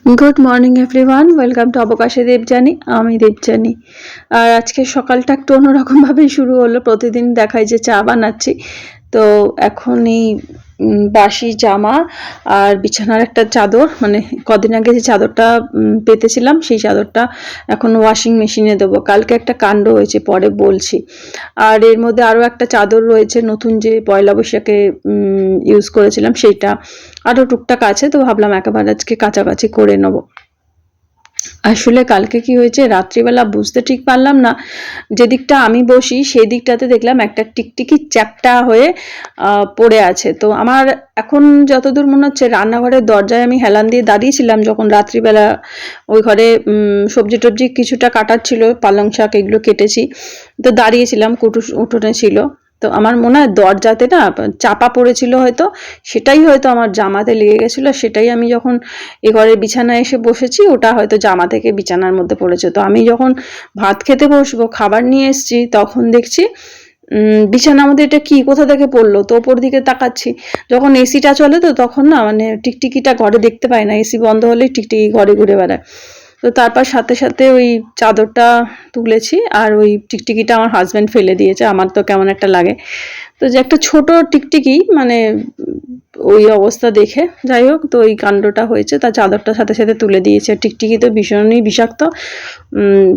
Good morning everyone, welcome to অবকাশে দেবযানী। আমি দেবযানী। আর আজকে সকালটা একটু অন্যরকমভাবেই শুরু হলো। প্রতিদিন দেখায় যে চা বানাচ্ছি, তো এখন এই বাসি জামা আর বিছানার একটা চাদর, মানে কদিন আগে যে চাদরটা পেতেছিলাম সেই চাদরটা এখন ওয়াশিং মেশিনে দেবো। কালকে একটা কাণ্ড হয়েছে, পরে বলছি। আর এর মধ্যে আরও একটা চাদর রয়েছে নতুন, যে পয়লা বৈশাখে ইউজ করেছিলাম, সেইটা আরও টুকটাক আছে, তো ভাবলাম একেবারে আজকে কাছাকাছি করে নেবো। আসলে কালকে কি হয়েছে, রাত্রিবেলা বুঝতে ঠিক পারলাম না, যে দিকটা আমি বসি সেই দিকটাতে দেখলাম একটা টিকটিকি চ্যাপ্টা হয়ে পড়ে আছে। তো আমার এখন যতদূর মনে হচ্ছে, রান্নাঘরের দরজায় আমি হেলান দিয়ে দাঁড়িয়েছিলাম যখন রাত্রিবেলা, ওই ঘরে সবজি টবজি কিছুটা কাটার ছিল, পালং শাক এগুলো কেটেছি, তো দাঁড়িয়েছিলাম, উঠোনে ছিল। তো আমার মনে হয় দরজাতে না চাপা পড়েছিল হয়তো, সেটাই হয়তো আমার জামাতে লেগে গেছিলো। সেটাই আমি যখন এ ঘরের বিছানায় এসে বসেছি, ওটা হয়তো জামা থেকে বিছানার মধ্যে পড়েছে। তো আমি যখন ভাত খেতে বসবো, খাবার নিয়ে এসছি, তখন দেখছি বিছানার মধ্যে এটা কি, কোথা থেকে পড়লো। তো ওপর দিকে তাকাচ্ছি, যখন এসিটা চলে তো তখন না, মানে টিকটিকিটা ঘরে দেখতে পায় না, এসি বন্ধ হলেই টিকটিকি ঘরে ঘুরে বেড়ায়। তো তারপর সাথে সাথে ওই চাদরটা তুলেছি, আর ওই টিকটিকিটা আমার হাজব্যান্ড ফেলে দিয়েছে। আমার তো কেমন একটা লাগে, তো যে একটা ছোট টিকটিকি, মানে ওই অবস্থা দেখে, যাই হোক, তো ওই কাণ্ডটা হয়েছে। তার চাদরটা সাথে সাথে তুলে দিয়েছে। টিকটিকি তো ভীষণই বিষাক্ত।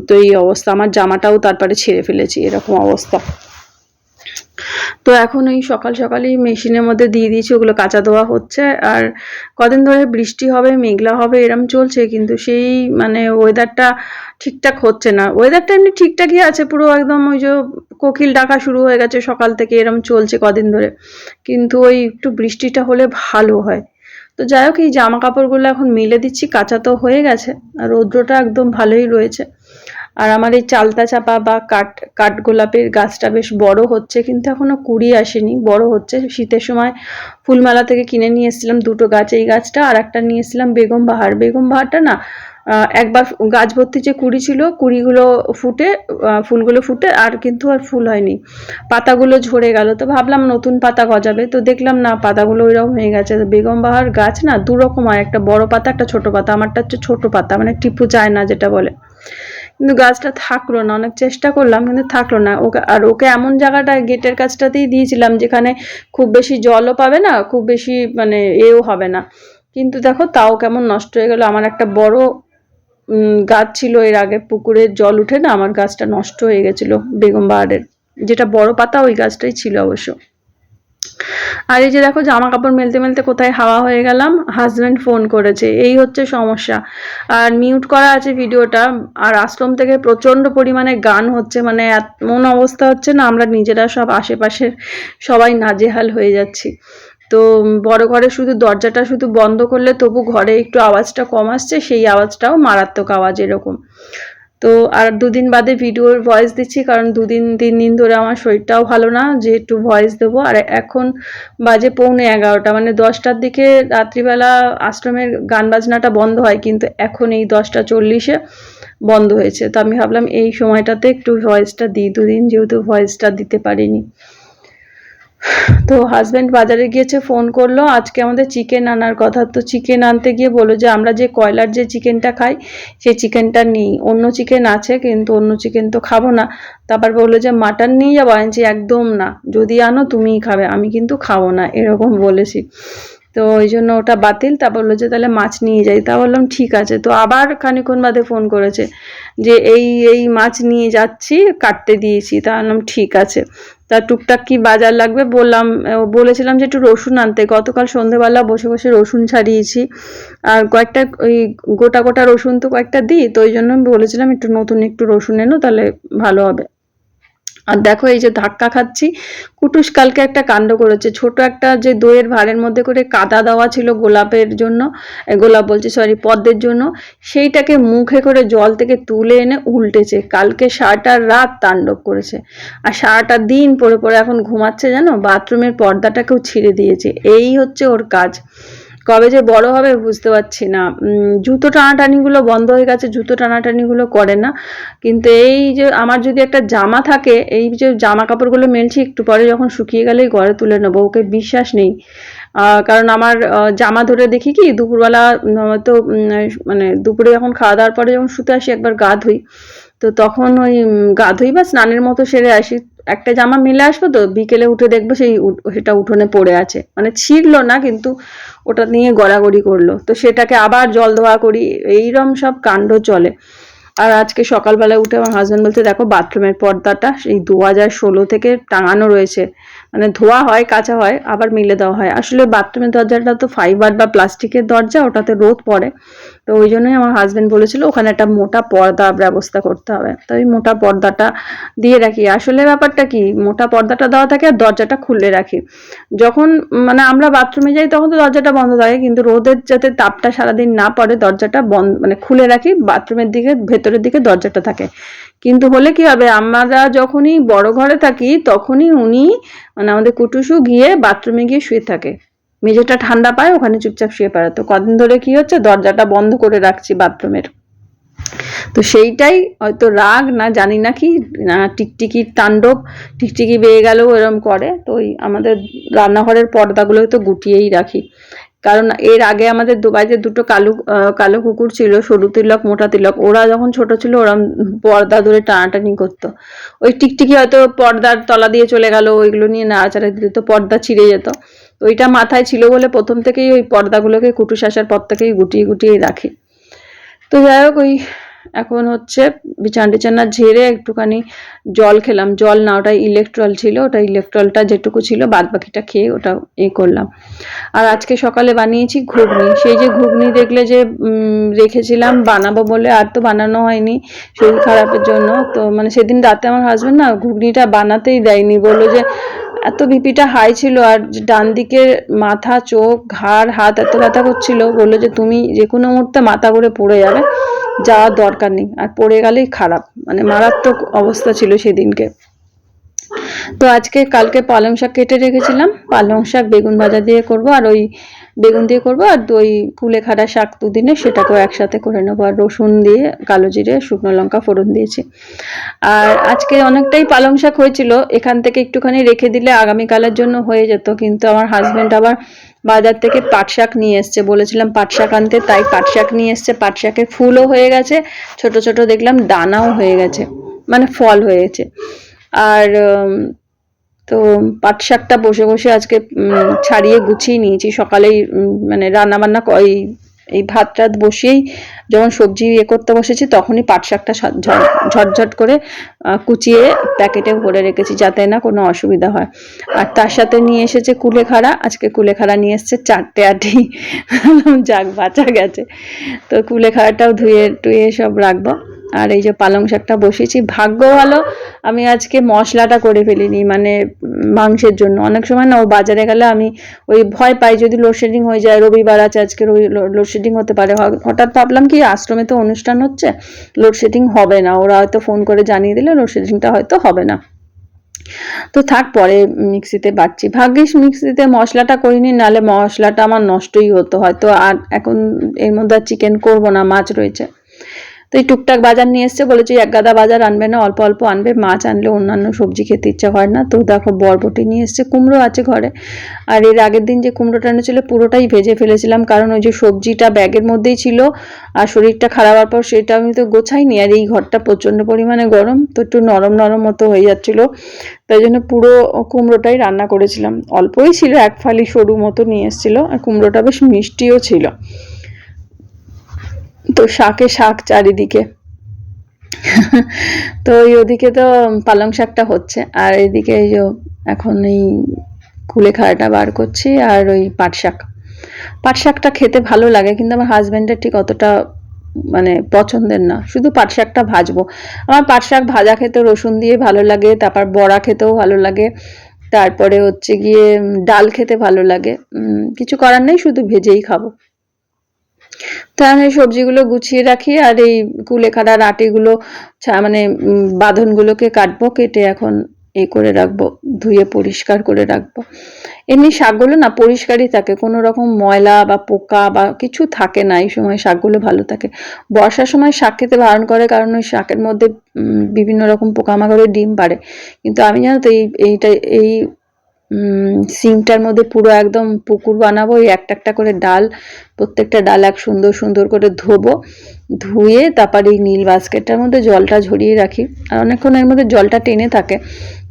তো এই অবস্থা, আমার জামাটাও তারপরে ছেড়ে ফেলেছি, এরকম অবস্থা। তো এখন এই সকাল সকালই মেশিনের মধ্যে দিয়ে দিয়েছি, ওগুলো কাঁচা ধোয়া হচ্ছে। আর কদিন ধরে বৃষ্টি হবে, মেঘলা হবে, এরম চলছে, কিন্তু সেই মানে ওয়েদারটা ঠিকঠাক হচ্ছে না। ওয়েদারটা এমনি ঠিকঠাকই আছে, পুরো একদম ওই যে কোকিল ডাকা শুরু হয়ে গেছে সকাল থেকে, এরম চলছে কদিন ধরে, কিন্তু ওই একটু বৃষ্টিটা হলে ভালো হয়। তো যাই হোক, এই জামা কাপড়গুলো এখন মেলে দিচ্ছি, কাঁচা তো হয়ে গেছে, আর রৌদ্রটা একদম ভালোই রয়েছে। আর আমার এই চালতা চাপা বা কাঠগোলাপের গাছটা বেশ বড় হচ্ছে, কিন্তু এখনো কুড়ি আসেনি, বড় হচ্ছে। শীতের সময় ফুলমেলা থেকে কিনে নিয়ে এসেছিলাম দুটো গাছ, এই গাছটা, আর একটা নিয়ে এসেছিলাম বেগম বাহারটা না একবার গাছ ভর্তি যে কুড়ি ছিল, কুড়িগুলো ফুটে, ফুলগুলো ফুটে, আর কিন্তু আর ফুল হয়নি, পাতাগুলো ঝরে গেল। তো ভাবলাম নতুন পাতা গজাবে, তো দেখলাম না, পাতাগুলো ওইরকম হয়ে গেছে। বেগম বাহার গাছ না দুরকম হয়, একটা বড় পাতা, একটা ছোট পাতা। আমারটা হচ্ছে ছোট পাতা, মানে টিপু চায় না যেটা বলে। কিন্তু গাছটা থাকলো না, অনেক চেষ্টা করলাম কিন্তু থাকলো না। ওকে এমন জায়গাটায়, গেটের কাছটাতেই দিয়েছিলাম যেখানে খুব বেশি জলও পাবে না, খুব বেশি মানে এও হবে না, কিন্তু দেখো তাও কেমন নষ্ট হয়ে গেল। আমার একটা বড় গাছ ছিল, এর আগে পুকুরের জল উঠে না আমার গাছটা নষ্ট হয়ে গেছিল, বেগম বাহারের যেটা বড় পাতা, ওই গাছটাই ছিল অবশ্য। আর এই যে দেখো, জামা কাপড় মেলতে মেলতে কোথায় হাওয়া হয়ে গেলাম, হাজব্যান্ড ফোন করেছে, এই হচ্ছে সমস্যা। আর মিউট করা আছে ভিডিওটা, আর আশ্রম থেকে প্রচণ্ড পরিমাণে গান হচ্ছে, মানে এমন অবস্থা হচ্ছে না, আমরা নিজেরা সব আশেপাশের সবাই নাজেহাল হয়ে যাচ্ছি। তো বড় ঘরে শুধু দরজাটা শুধু বন্ধ করলে তবু ঘরে একটু আওয়াজটা কম আসছে, সেই আওয়াজটাও মারাত্মক আওয়াজ এরকম। তো আর দুদিন বাদে ভিডিওর ভয়েস দিচ্ছি, কারণ 2-3 দিন ধরে আমার শরীরটাও ভালো না, যে একটু ভয়েস দেবো। আর এখন বাজে 11:45, মানে 10টার দিকে রাত্রিবেলা আশ্রমের গান বাজনাটা বন্ধ হয়, কিন্তু এখন এই 10টা 40-এ বন্ধ হয়েছে। তো আমি ভাবলাম এই সময়টাতে একটু ভয়েসটা দিই, দুদিন যেহেতু ভয়েসটা দিতে পারিনি। তো হাজব্যান্ড বাজারে গিয়েছে, ফোন করলো, আজকে আমাদের চিকেন আনার কথা। তো চিকেন আনতে গিয়ে বললো যে আমরা যে কয়লার যে চিকেনটা খাই সেই চিকেনটা নেই, অন্য চিকেন আছে, কিন্তু অন্য চিকেন তো খাবো না। তারপর বললো যে মাটন নিয়ে যাবো, আনছি একদম না, যদি আনো তুমিই খাবে, আমি কিন্তু খাবো না, এরকম বলেছি। তো ওই জন্য ওটা বাতিল। তা বললো যে তাহলে মাছ নিয়ে যাই। তা বললাম ঠিক আছে। তো আবার খানিক্ষণ বাদে ফোন করেছে যে এই মাছ নিয়ে যাচ্ছি, কাটতে দিয়েছি। তা বললাম ঠিক আছে। তা টুকটাক কি বাজার লাগবে বলেছিলাম যে একটু রসুন আনতে। গতকাল সন্ধেবেলা বসে বসে রসুন ছাড়িয়েছি, আর কয়েকটা ওই গোটা গোটা রসুন তো কয়েকটা দিই, তো ওই জন্য আমি বলেছিলাম একটু নতুন একটু রসুন এনো, তাহলে ভালো হবে। আর দেখো এই যে ধাক্কা খাচ্ছি, কুটুস কালকে একটা কাণ্ড করেছে। ছোট একটা যে দইয়ের ভাঁড়ের মধ্যে করে কাদা দেওয়া ছিল গোলাপের জন্য, গোলাপ বলছি সরি, পদ্মের জন্য, সেইটাকে মুখে করে জল থেকে তুলে এনে উল্টেছে। কালকে সারাটা রাত তাণ্ডব করেছে, আর সারাটা দিন পরে এখন ঘুমাচ্ছে, জানো, বাথরুমের পর্দাটাকেও ছিঁড়ে দিয়েছে। এই হচ্ছে ওর কাজ। কবে যে বড় হবে বুঝতে পারছি না। জুতো টানাটানিগুলো বন্ধ হয়ে গেছে, জুতো টানাটানিগুলো করে না। কিন্তু এই যে আমার যদি একটা জামা থাকে, এই যে জামা কাপড়গুলো মেলছি, একটু পরে যখন শুকিয়ে গেলেই ঘরে তুলে নেবো, ওকে বিশ্বাস নেই। কারণ আমার জামা ধরে দেখি কি দুপুরবেলা হয়তো মানে দুপুরে যখন খাওয়া দাওয়ার পরে যখন শুতে আসি একবার গা ধুই, তো তখন ওই গা ধুই বা স্নানের মতো সেরে আসি, একটা জামা মেলে আসবো, তো বিকেলে উঠে দেখবো সেটা উঠোনে পড়ে আছে, মানে ছিঁড়লো না কিন্তু ওটা নিয়ে গড়াগড়ি করলো, তো সেটাকে আবার জল ধোয়া করি, এইরকম সব কাণ্ড চলে। আর আজকে সকালবেলায় উঠে আমার হাজব্যান্ড বলছে দেখো বাথরুমের পর্দাটা সেই 2016 থেকে টাঙানো রয়েছে, মানে ধোয়া হয় কাচা হয় আবার মেলে দেওয়া হয়। আসলে বাথরুমের দরজাটা তো ফাইবার বা প্লাস্টিকের দরজা, ওটাতে রোদ পড়ে, তো ওই জন্যই আমার হাজব্যান্ড বলেছিল ওখানে একটা মোটা পর্দা ব্যবস্থা করতে হবে, তো ওই মোটা পর্দাটা দিয়ে রাখি। আসলে ব্যাপারটা কি, মোটা পর্দাটা দেওয়া থাকে আর দরজাটা খুলে রাখি। যখন মানে আমরা বাথরুমে যাই তখন তো দরজাটা বন্ধ থাকে, কিন্তু রোদের যাতে তাপটা সারাদিন না পড়ে দরজাটা বন্ধ মানে খুলে রাখি, বাথরুমের দিকে ভেতরের দিকে দরজাটা থাকে। কিন্তু হলে কি হবে, আমরা যখনই বড় ঘরে থাকি তখনই উনি মানে আমাদের কুটুসু গিয়ে বাথরুমে গিয়ে শুয়ে থাকে, মেঝেটা ঠান্ডা পায়, ওখানে চুপচাপ শুয়ে পড়ে। তো কদিন ধরে কি হচ্ছে, দরজাটা বন্ধ করে রাখছি বাথরুমের, তো সেইটাই হয়তো রাগ না জানি না কি, না টিকটিকির তাণ্ডব, টিকটিকি বেয়ে গেলেও এরম করে। তো ওই আমাদের রান্নাঘরের পর্দাগুলো তো গুটিয়েই রাখি, কারণ এর আগে আমাদের বাড়িতে দুটো কালো কালো কুকুর ছিল, সরু তিলক মোটা তিলক, ওরা যখন ছোট ছিল ওরম পর্দা ধরে টানাটানি করতো, ওই টিকটিকি হয়তো পর্দার তলা দিয়ে চলে গেল, ওইগুলো নিয়ে নাড়াচাড়া দিত তো পর্দা ছিঁড়ে যেত। তো ওইটা মাথায় ছিল বলে প্রথম থেকেই ওই পর্দাগুলোকে কুটুস আসার পর থেকেই গুটিয়ে গুটিয়ে রাখি। তো যাই হোক, ওই এখন হচ্ছে বিছানা টিছানা ঝেড়ে একটুখানি জল খেলাম, জল না ওটা ইলেকট্রল ছিল, ওটা ইলেকট্রলটা যেটুকু ছিল বাদ বাকিটা খেয়ে ওটা করলাম। আর আজকে সকালে বানিয়েছি ঘুগনি, সেই যে ঘুগনি দেখলে যে রেখেছিলাম বানাবো বলে, আর তো বানানো হয়নি শরীর খারাপের জন্য। তো মানে সেদিন রাতে আমার হাজবেন্ড না ঘুগনিটা বানাতেই দেয়নি, বললো যে এত বিপিটা হাই ছিল আর ডান দিকের মাথা চোখ ঘাড় হাত এত ব্যথা করছিল, বললো যে তুমি যে কোনো মুহূর্তে মাথা করে পড়ে যাবে, যাওয়ার দরকার নেই, আর পড়ে গেলেই খারাপ, মানে মারাত্মক অবস্থা ছিল সেদিনকে। তো আজকে কালকে পালং শাক কেটে রেখেছিলাম, পালং শাক বেগুন ভাজা দিয়ে করব, আর ওই বেগুন দিয়ে করব, আর ওই কুলেখাড়া শাক দুদিনে সেটাকেও একসাথে করে নেবো, আর রসুন দিয়ে কালো জিরে শুকনো লঙ্কা ফোড়ন দিয়েছি। আর আজকে অনেকটাই পালং শাক হয়েছিল, এখান থেকে একটুখানি রেখে দিলে আগামীকালের জন্য হয়ে যেত, কিন্তু আমার হাজবেন্ড আবার বাজার থেকে পাট শাক নিয়ে এসছে, বলেছিলাম পাট শাক আনতে, তাই পাট শাক নিয়ে এসছে। পাট শাকের ফুলও হয়ে গেছে, ছোট ছোট দেখলাম দানাও হয়ে গেছে, মানে ফল হয়েছে। আর তো পাট শাকটা বসে বসে আজকে ছাড়িয়ে গুছিয়ে নিয়েছি সকালেই, মানে রান্নাবান্না এই ভাত টাত বসিয়েই যখন সবজি করতে বসেছি তখনই পাট শাকটা ঝটঝট করে কুচিয়ে প্যাকেটে ভরে রেখেছি যাতে না কোনো অসুবিধা হয়। আর তার সাথে নিয়ে এসেছে কুলেখাড়া, আজকে কুলেখাড়া নিয়ে এসছে 4টে আটি, যাক বাঁচা গেছে। তো কুলেখাড়াটাও ধুয়ে টুয়ে সব রাখবো। আর এই যে পালং শাকটা বসিয়েছি, ভাগ্য ভালো আমি আজকে মশলাটা করে ফেলিনি, মানে মাংসের জন্য। অনেক সময় না ও বাজারে গেলে আমি ওই ভয় পাই যদি লোডশেডিং হয়ে যায়, রবিবার আছে আজকের, ওই লোডশেডিং হতে পারে। হঠাৎ ভাবলাম কি আশ্রমে তো অনুষ্ঠান হচ্ছে, লোডশেডিং হবে না, ওরা হয়তো ফোন করে জানিয়ে দিলে লোডশেডিংটা হয়তো হবে না, তো থাক পরে মিক্সিতে বাটছি। ভাগ্যিস মিক্সিতে মশলাটা করিনি, নাহলে মশলাটা আমার নষ্টই হতো হয়তো। আর এখন এর মধ্যে আর চিকেন করবো না, মাছ রয়েছে। তো এই টুকটাক বাজার নিয়ে এসছে, বলেছে এক গাদা বাজার আনবে না, অল্প অল্প আনবে, মাছ আনলে অন্যান্য সবজি খেতে ইচ্ছা হয় না। তো দেখো বরবটি নিয়ে এসছে, কুমড়ো আছে ঘরে। আর এর আগের দিন যে কুমড়োটা এনেছিল পুরোটাই ভেজে ফেলেছিলাম, কারণ ওই যে সবজিটা ব্যাগের মধ্যেই ছিল, আর শরীরটা খারাপ হওয়ার পর সেটা আমি তো গোছাইনি, আর এই ঘরটা প্রচণ্ড পরিমাণে গরম, তো একটু নরম নরম মতো হয়ে যাচ্ছিলো, তাই জন্য পুরো কুমড়োটাই রান্না করেছিলাম। অল্পই ছিল, এক ফালি সরু মতো নিয়ে এসেছিলো, আর কুমড়োটা বেশ মিষ্টিও ছিল। তো শাকে শাক চারিদিকে। তো ওদিকে তো পালং শাকটা হচ্ছে, আর এদিকে এই যে এখন এই কুলেখাড়াটা বার করছি, আর ওই পাট শাকটা খেতে ভালো লাগে, কিন্তু আমার হাজবেন্ডের ঠিক অতটা মানে পছন্দের না। শুধু পাট শাকটা ভাজবো, আমার পাট শাক ভাজা খেতে রসুন দিয়ে ভালো লাগে, তারপর বড়া খেতেও ভালো লাগে, তারপরে হচ্ছে গিয়ে ডাল খেতে ভালো লাগে। কিছু করার নেই, শুধু ভেজেই খাবো। তো আমি সবজিগুলো গুছিয়ে রাখি, আর এই কুলেখাড়ার আটিগুলো মানে বাঁধনগুলোকে কাটবো, কেটে এখন করে রাখবো, ধুয়ে পরিষ্কার করে রাখবো। এমনি শাকগুলো না পরিষ্কারই থাকে, কোনো রকম ময়লা বা পোকা বা কিছু থাকে না, এই সময় শাকগুলো ভালো থাকে। বর্ষার সময় শাক খেতে বারণ করে, কারণ ওই শাকের মধ্যে বিভিন্ন রকম পোকামাকড়ের ডিম পারে। কিন্তু আমি জানো তো এই সিঙ্কটার মধ্যে পুরো একদম পুকুর বানাবো। এই একটা একটা করে ডাল, প্রত্যেকটা ডাল এক সুন্দর সুন্দর করে ধোবো, ধুয়ে তারপর এই নীল বাস্কেটটার মধ্যে জলটা ঝরিয়ে রাখি। আর অনেকক্ষণ এর মধ্যে জলটা টেনে থাকে।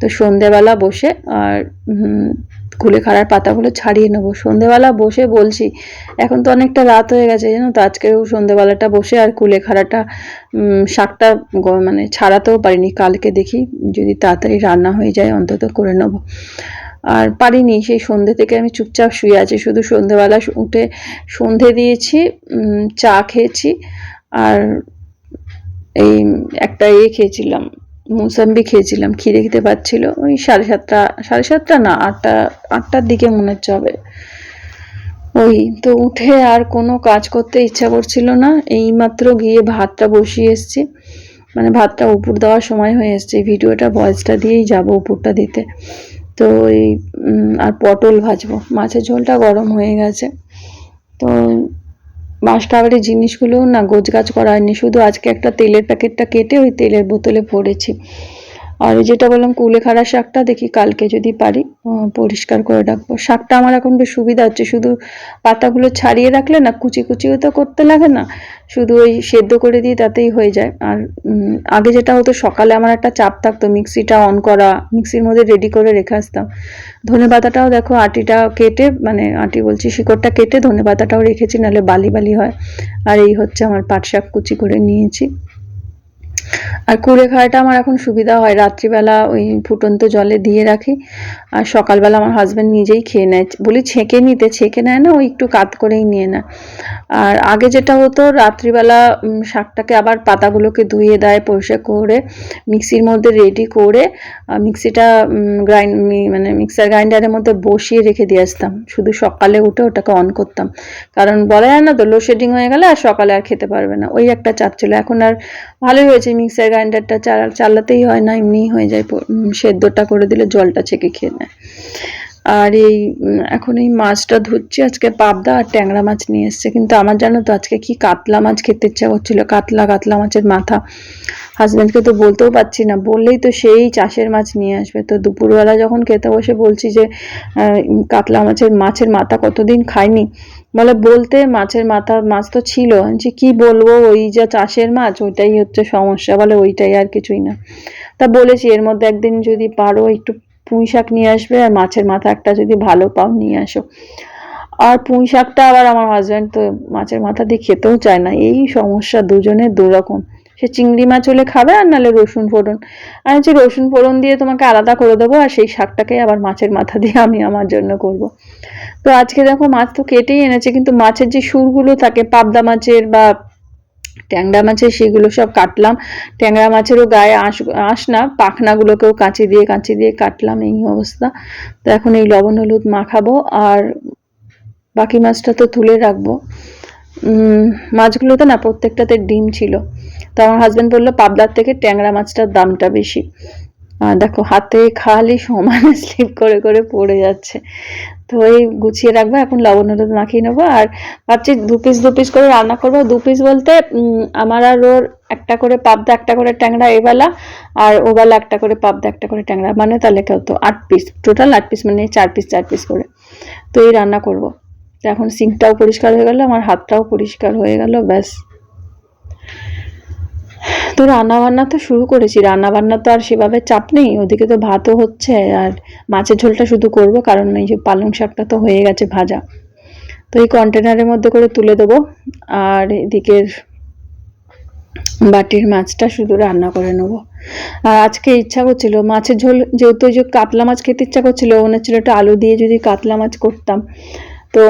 তো সন্ধেবেলা বসে আর কুলেখাড়ার পাতাগুলো ছাড়িয়ে নেবো। সন্ধেবেলা বসে বলছি, এখন তো অনেকটা রাত হয়ে গেছে জানো তো, আজকেও সন্ধেবেলাটা বসে আর কুলেখাড়াটা শাকটা মানে ছাড়াতেও পারিনি। কালকে দেখি যদি তাড়াতাড়ি রান্না হয়ে যায় অন্তত করে নেবো। আর পারিনি, সেই সন্ধে থেকে আমি চুপচাপ শুয়ে আছি। শুধু সন্ধেবেলা উঠে সন্ধে দিয়েছি, চা খেয়েছি, আর এই একটা খেয়েছিলাম, মুসাম্বি খেয়েছিলাম। খিদে খেতে পাচ্ছিল, ওই 7:30 না 8টার দিকে মনে হচ্ছে হবে। ওই তো উঠে আর কোনো কাজ করতে ইচ্ছা করছিল না। এইমাত্র গিয়ে ভাতটা বসিয়ে এসছি, মানে ভাতটা উপর দেওয়ার সময় হয়ে এসছে। ভিডিওটা ভয়েসটা দিয়েই যাবো উপরটা দিতে। তো ওই আর পটল ভাজবো, মাছের ঝোলটা গরম হয়ে গেছে। তো মাসকাবারির জিনিসগুলো না গোছগাছ করা হয়নি, শুধু আজকে একটা তেলের প্যাকেটটা কেটে ওই তেলের বোতলে ভরেছি। আর যেটা বললাম কুলেখাড়া শাকটা দেখি কালকে যদি পারি পরিষ্কার করে রাখবো। শাকটা আমার এখন বেশ সুবিধা হচ্ছে, শুধু পাতাগুলো ছাড়িয়ে রাখলে না কুচি কুচিও তো করতে লাগে না, শুধু ওই সেদ্ধ করে দিয়ে তাতেই হয়ে যায়। আর আগে যেটা হতো সকালে আমার একটা চাপ থাকতো, মিক্সিটা অন করা, মিক্সির মধ্যে রেডি করে রেখে আসতাম। ধনে পাতাটাও দেখো আটিটা কেটে, মানে আটি বলছি শিকড়টা কেটে ধনে পাতাটাও রেখেছি, নাহলে বালি বালি হয়। আর এই হচ্ছে আমার পাট শাক কুচি করে নিয়েছি। আর কুলেখাড়াটা আমার এখন সুবিধা হয়, রাত্রিবেলা ওই ফুটন্ত জলে দিয়ে রাখি, আর সকালবেলা আমার হাজব্যান্ড নিজেই খেয়ে নেয়। বলি ছেঁকে নিতে, ছেঁকে নেয় না, ওই একটু কাত করেই নিয়ে নেয়। আর আগে যেটা হতো রাত্রিবেলা শাকটাকে আবার পাতাগুলোকে ধুয়ে দেয় পরিষ্কার করে, মিক্সির মধ্যে রেডি করে মিক্সিটা মানে মিক্সার গ্রাইন্ডারের মধ্যে বসিয়ে রেখে দিয়ে আসতাম। শুধু সকালে উঠে ওটাকে অন করতাম, কারণ বলা যায় না তো লোডশেডিং হয়ে গেলে আর সকালে আর খেতে পারবে না, ওই একটা চাপ ছিল। এখন আর ভালোই হয়েছে, মিক্সার গ্রাইন্ডারটা চালাতেই হয় না, এমনি হয়ে যায়, সেদ্ধটা করে দিলে জলটা ছেঁকে খেয়ে নেয়। আর এই এখন এই মাছটা ধুচ্ছি, আজকে পাবদা আর ট্যাংরা মাছ নিয়ে এসছে। কিন্তু আমার জানো তো আজকে কি কাতলা মাছ খেতে ইচ্ছা করছিল, কাতলা মাছের মাথা। হাজব্যান্ডকে তো বলতেও পারছি না, বললেই তো সেই চাষের মাছ নিয়ে আসবে। তো দুপুরবেলা যখন খেতে বসে বলছি যে কাতলা মাছের মাথা কতদিন খাইনি, বলে বলতে মাছ তো ছিল, যে কি বলবো, ওই যা চাষের মাছ ওইটাই হচ্ছে সমস্যা, বলে ওইটাই আর কিছুই না। তা বলেছি এর মধ্যে একদিন যদি পারো একটু পুঁই শাক নিয়ে আসবে, আর মাছের মাথা একটা যদি ভালো পাও নিয়ে আসো। আর পুঁই শাকটা আবার আমার হাজব্যান্ড তো মাছের মাথা দিয়ে খেতেও চায় না, এই সমস্যা, দুজনের দুরকম। সে চিংড়ি মাছ হলে খাবে, আর নাহলে রসুন ফোড়ন। আর হচ্ছে রসুন ফোড়ন দিয়ে তোমাকে আলাদা করে দেবো, আর সেই শাকটাকে আবার মাছের মাথা দিয়ে আমি আমার জন্য করব। তো আজকে দেখো মাছ তো কেটেই এনেছে, কিন্তু মাছের যে সুরগুলো থাকে পাবদা মাছের বা ট্যাংরা মাছের, সেগুলো সব কাটলাম। ট্যাংরা মাছেরও গায়ে আঁশ না, পাখনাগুলোকেও কাঁচি দিয়ে কাটলাম, এই অবস্থা। তো এখন এই লবণ হলুদ মাখাবো, আর বাকি মাছটা তো তুলে রাখবো। মাছগুলোতে না প্রত্যেকটাতে ডিম ছিল। তো আমার হাজব্যান্ড বললো পাবদার থেকে ট্যাংরা মাছটার দামটা বেশি। দেখো হাতে খালি সমানে স্লিপ করে করে পড়ে যাচ্ছে। তো এই গুছিয়ে রাখবো, এখন লবণ হলুদ মাখিয়ে নেবো। আর ভাবছি দু পিস করে রান্না করবো। 2 পিস বলতে আমার আর ওর একটা করে পাবদা, একটা করে ট্যাংরা এবেলা, আর ওবেলা একটা করে পাবদা, একটা করে ট্যাংরা, মানে তাহলে কত 8 পিস, টোটাল 8 পিস, মানে 4 পিস করে। তো এই রান্না করবো। তো এখন সিঙ্কটাও পরিষ্কার হয়ে গেল, আমার হাতটাও পরিষ্কার হয়ে গেল, ব্যাস। তো রান্নাবান্না তো শুরু করেছি, রান্নাবান্না তো আর সেভাবে চাপ নেই, ওদিকে তো ভাতও হচ্ছে, আর মাছের ঝোলটা শুধু করব, কারণ এই যে পালং শাকটা তো হয়ে গেছে ভাজা। তো এই কন্টেনারের মধ্যে করে তুলে দেবো, আর এদিকের বাটির মাছটা শুধু রান্না করে নেবো। আর আজকে ইচ্ছা করছিল মাছের ঝোল, যেহেতু ওই যে কাতলা মাছ খেতে ইচ্ছা করছিল, মনে হচ্ছিল একটা আলু দিয়ে যদি কাতলা মাছ করতাম, তো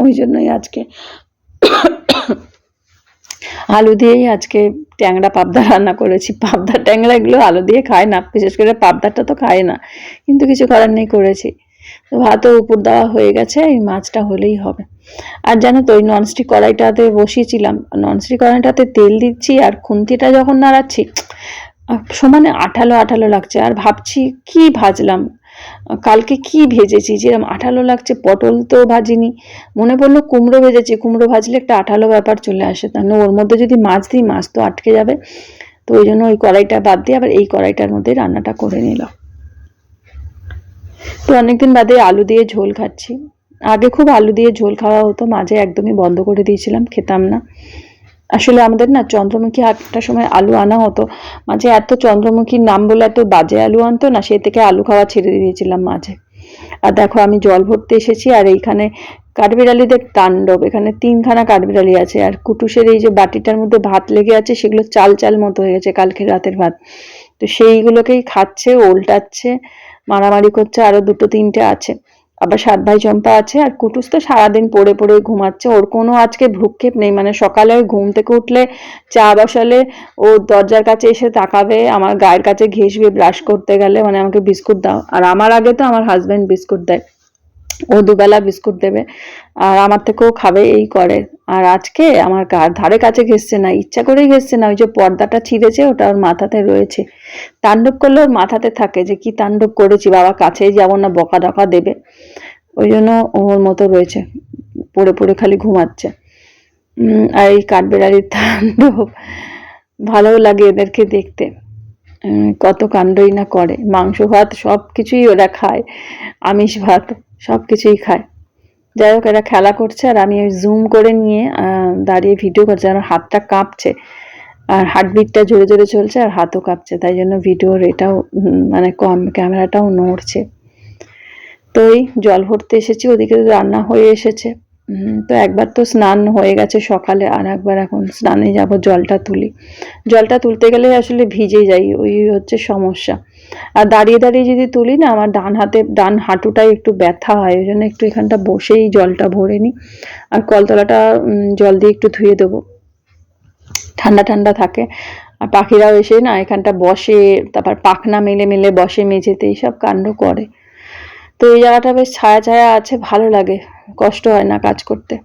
ওই জন্যই আজকে আলু দিয়েই আজকে ট্যাংরা পাবদা রান্না করেছি। পাবদা ট্যাংরা এগুলো আলু দিয়ে খায় না, বিশেষ করে পাবদাটা তো খায় না, কিন্তু কিছু করার নেই, করেছি। তো ভাতও উপর দেওয়া হয়ে গেছে, এই মাছটা হলেই হবে। আর জানো তো ওই ননস্টিক কড়াইটাতে বসিয়েছিলাম, ননস্টিক কড়াইটাতে তেল দিচ্ছি, আর খুন্তিটা যখন নাড়াচ্ছি সমানে আঠালো আঠালো লাগছে। আর ভাবছি কি ভাজলাম, কালকে কি ভেজেছি যেরকম আঠালো লাগছে। পটল তো ভাজিনি, মনে পড়লো কুমড়ো ভেজেছি, কুমড়ো ভাজলে একটা আঠালো ব্যাপার চলে আসে, তাহলে ওর মধ্যে যদি মাছ দিই মাছ তো আটকে যাবে। তো ওই জন্য ওই কড়াইটা বাদ দিয়ে আবার এই কড়াইটার মধ্যে রান্নাটা করে নিলাম। তো অনেকদিন বাদে আলু দিয়ে ঝোল খাচ্ছি। আগে খুব আলু দিয়ে ঝোল খাওয়া হতো, মাঝে একদমই বন্ধ করে দিয়েছিলাম, খেতাম না। আসলে আমাদের না চন্দ্রমুখী একটা সময় আলু আনা হতো, মাঝে এত চন্দ্রমুখীর নাম বলে এত বাজে আলু আনতো না, সে থেকে আলু খাওয়া ছেড়ে দিয়েছিলাম মাঝে। আর দেখো আমি জল ভরতে এসেছি, আর এইখানে কাঠবিড়ালিদের তাণ্ডব। এখানে 3খানা কাঠবিড়ালি আছে, আর কুটুসের এই যে বাটিটার মধ্যে ভাত লেগে আছে সেগুলো চাল চাল মতো হয়ে গেছে কালকে রাতের ভাত। তো সেইগুলোকেই খাচ্ছে, উল্টাচ্ছে, মারামারি করছে। আরো 2-3টে আছে, আবার 7 ভাই চম্পা আছে। আর কুটুস তো সারাদিন পড়ে পড়ে ঘুমাচ্ছে, ওর কোনো আজকে ভ্রুক্ষেপ নেই। মানে সকালে ঘুম থেকে উঠলে চা বসালে ও দরজার কাছে এসে তাকাবে, আমার গায়ের কাছে ঘেঁষবে ব্রাশ করতে গেলে, মানে আমাকে বিস্কুট দাও। আর আমার আগে তো আমার হাজবেন্ড বিস্কুট দেয়, ও দুবেলা বিস্কুট দেবে, আর আমার থেকেও খাবে, এই করে। আর আজকে আমার ধারে কাছে ঘেসছে না, ইচ্ছা করেই ঘেসছে না, ওই যে পর্দাটা ছিঁড়েছে ওটা ওর মাথাতে রয়েছে। তাণ্ডব করলে ওর মাথাতে থাকে যে কি তাণ্ডব করেছি, বাবা কাছেই যাবো না, বকা ডকা দেবে, ওই জন্য ওর মতো রয়েছে, পড়ে পড়ে খালি ঘুমাচ্ছে। আর এই কাঠবেড়ালির তাণ্ডব ভালোও লাগে এদেরকে দেখতে, কত কাণ্ডই না করে। মাংস ভাত সব কিছুই ওরা খায়, আমিষ ভাত সব কিছুই খায়। যাই হোক, এরা খেলা করছে আর আমি ওই জুম করে নিয়ে দাঁড়িয়ে ভিডিও করছি। আমার হাতটা কাঁপছে, আর হার্টবিটটা জোরে জোরে চলছে, আর হাতও কাঁপছে, তাই জন্য ভিডিওর এটাও মানে ক্যামেরাটাও নড়ছে। তো এই জল ভরতে এসেছি, ওদিকে রান্না হয়ে এসেছে। তো একবার তো স্নান হয়ে গেছে সকালে, আর একবার এখন স্নানে যাব, জলটা তুলি। জলটা তুলতে গেলে আসলে ভিজে যাই, ওই হচ্ছে সমস্যা। আর দাঁড়িয়ে দাঁড়িয়ে যদি তুলি না, আমার ডান হাঁটুটাই একটু ব্যথা হয়, ওই জন্য একটু এখানটা বসেই জলটা ভরে নিই। আর কলতলাটা জল দিয়ে একটু ধুয়ে দেবো, ঠান্ডা ঠান্ডা থাকে। আর পাখিরাও এসে না এখানটা বসে, তারপর পাখনা মেলে মেলে বসে মেঝেতে, এইসব কাণ্ড করে। তো এই জায়গাটা বেশ ছায়া ছায়া আছে, ভালো লাগে, কষ্ট হয় না কাজ করতে।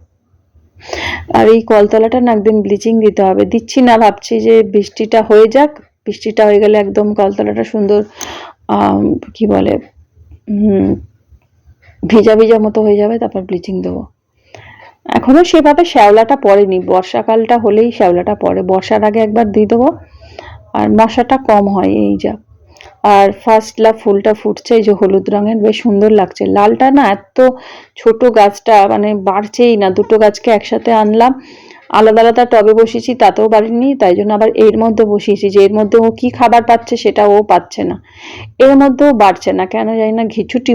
আর এই কলতলাটা না একদিন ব্লিচিং দিতে হবে, দিচ্ছি না, ভাবছি যে বৃষ্টিটা হয়ে যাক, বৃষ্টিটা হয়ে গেলে একদম কলতলাটা সুন্দর কি বলে ভিজা ভিজা মতো হয়ে যাবে, তারপর ব্লিচিং দেবো। এখনো সেভাবে শ্যাওলাটা পড়েনি, বর্ষাকালটা হলেই শ্যাওলাটা পড়ে, বর্ষার আগে একবার দিয়ে দেবো, আর মশাটা কম হয়, এই যা। আর ফার্স্ট লাভ ফুলটা ফুটছে, এই যে হলুদ রঙের, বেশ সুন্দর লাগছে। লালটা না এত ছোট গাছটা মানে বাড়ছেই না, 2টো গাছকে একসাথে আনলাম, আলাদা আলাদা টবে বসিয়েছি, তাতেও বাড়েনি, তাই জন্য আবার এর মধ্যে বসিয়েছি, যে এর মধ্যে ও কি খাবার পাচ্ছে সেটা ও পাচ্ছে না, এর মধ্যেও বাড়ছে না, কেন জানি না, ঘেঁচুটি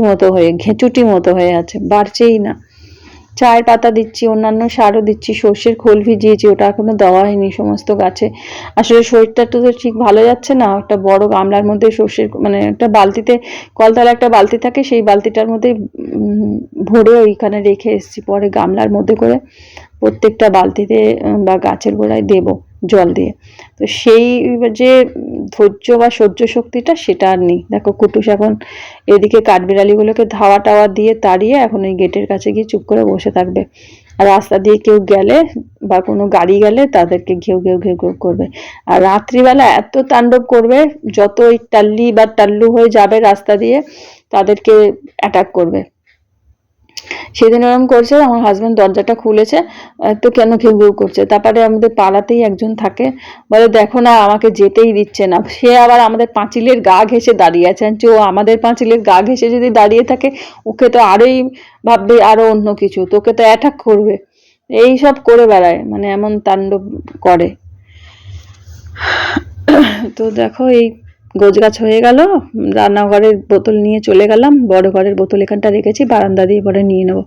মতো হয়ে আছে, বাড়ছেই না। চায়ের পাতা দিচ্ছি, অন্যান্য সারও দিচ্ছি, সর্ষের খোল ভিজিয়েছি, ওটা এখনো দেওয়া হয়নি সমস্ত গাছে। আসলে শরীরটা তো ঠিক ভালো যাচ্ছে না, একটা বড় গামলার মধ্যে সর্ষের মানে একটা বালতিতে, কলতলা একটা বালতি থাকে, সেই বালতিটার মধ্যে ভরে ওইখানে রেখে এসেছি, পরে গামলার মধ্যে করে প্রত্যেকটা বালতিতে বা গাছের গোড়ায় দেব জল দিয়ে। তো সেই যে ধৈর্য বা সহ্য শক্তিটা সেটা আর নেই। দেখো কুটুস এখন এদিকে কাঠবিড়ালিগুলোকে ধাওয়া টাওয়া দিয়ে তাড়িয়ে এখন ওই গেটের কাছে গিয়ে চুপ করে বসে থাকবে। আর রাস্তা দিয়ে কেউ গেলে বা কোনো গাড়ি গেলে তাদেরকে ঘেউ ঘেউ ঘেউ ঘেউ করবে। আর রাত্রিবেলা এত তাণ্ডব করবে, যত ওই টাল্লি বা টাল্লু হয়ে যাবে রাস্তা দিয়ে তাদেরকে অ্যাটাক করবে। সেদিন ওরকম করছে, আমার হাজবেন্ড দরজাটা খুলেছে, তো কেন ঘেউ ঘেউ করছে। তারপরে আমাদের পাড়াতেই একজন থাকে, বলে দেখো না আমাকে যেতেই দিচ্ছে না, সে আবার আমাদের পাঁচিলের গা ঘেঁষে দাঁড়িয়ে আছে। ও আমাদের পাঁচিলের গা ঘেঁষে যদি দাঁড়িয়ে থাকে, ওকে তো আরোই ভাববে আরো অন্য কিছু, তোকে তো অ্যাটাক করবে, এই সব করে বেড়ায়, মানে এমন তাণ্ডব করে। তো দেখো এই গোছগাছ হয়ে গেল, রান্নাঘরের বোতল নিয়ে চলে গেলাম, বড় ঘরের বোতল এখানটা রেখেছি, বারান্দা দিয়ে পরে নিয়ে নেবো।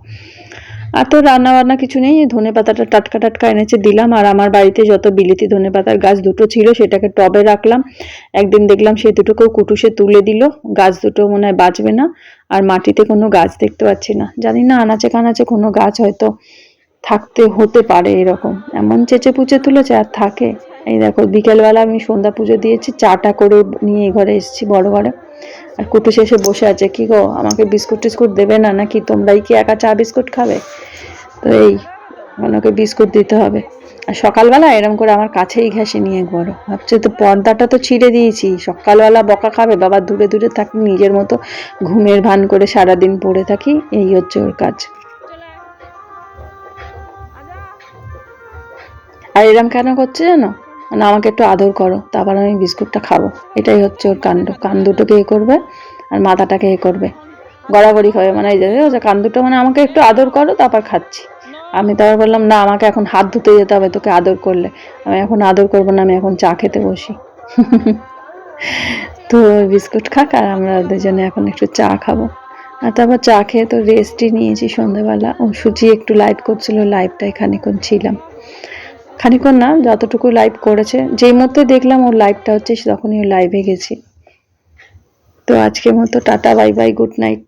আর তো রান্না বান্না কিছু নেই, ধনে পাতাটা টাটকা টাটকা এনেছে দিলাম। আর আমার বাড়িতে যত বিলিতি ধনে পাতার গাছ 2টো ছিল, সেটাকে টবে রাখলাম। একদিন দেখলাম সেই 2টোকেও কুটুসে তুলে দিল, গাছ 2টো মনে হয় বাঁচবে না। আর মাটিতে কোনো গাছ দেখতে পাচ্ছি না, জানি না আনাচে কানাচে কোনো গাছ হয়তো হতে পারে, এরকম এমন চেঁচে পুচে তুলেছে আর থাকে। এই দেখো বিকেলবেলা আমি সন্ধ্যা পুজো দিয়েছি, চাটা করে নিয়ে এই ঘরে এসেছি, বড় ঘরে। আর কুটুস এসে বসে আছে, কি গো আমাকে বিস্কুট টিস্কুট দেবে না নাকি, তোমরাই কি একা চা বিস্কুট খাবে? তো এই ওকে বিস্কুট দিতে হবে। আর সকালবেলা এরম করে আমার কাছেই ঘেঁষে নিয়ে ঘোরো, ভাবছে তো পর্দাটা তো ছিঁড়ে দিয়েছি, সকালবেলা বকা খাবে, বাবা দূরে দূরে থাকি, নিজের মতো ঘুমের ভান করে সারাদিন পড়ে থাকি, এই হচ্ছে ওর কাজ। আর এরম কেন করছে জানো, মানে আমাকে একটু আদর করো, তারপর আমি বিস্কুটটা খাবো, এটাই হচ্ছে ওর কাণ্ড। কান দুটোকে এ করবে আর মাথাটাকে এ করবে, গড়াগড়ি খাবে, মানে এই যে কান দুটো, মানে আমাকে একটু আদর করো তারপর খাচ্ছি। আমি তারপর বললাম না, আমাকে এখন হাত ধুতে যেতে হবে তোকে আদর করলে, আমি এখন আদর করবো না, আমি এখন চা খেতে বসি। তো বিস্কুট খাক আর আমরা দুজনে এখন একটু চা খাবো। আর তারপর চা খেয়ে তো রেস্টই নিয়েছি সন্ধ্যাবেলা। ও সুচি একটু লাইভ করছিল, লাইভটাই খানিক্ষণ ছিলাম, খানিক্ষণ না যতটুকু লাইভ করেছে, যেই মধ্যে দেখলাম ওর লাইভটা হচ্ছে তখনই ও লাইভে গেছি। তো আজকের মতো tata, bye bye, good night.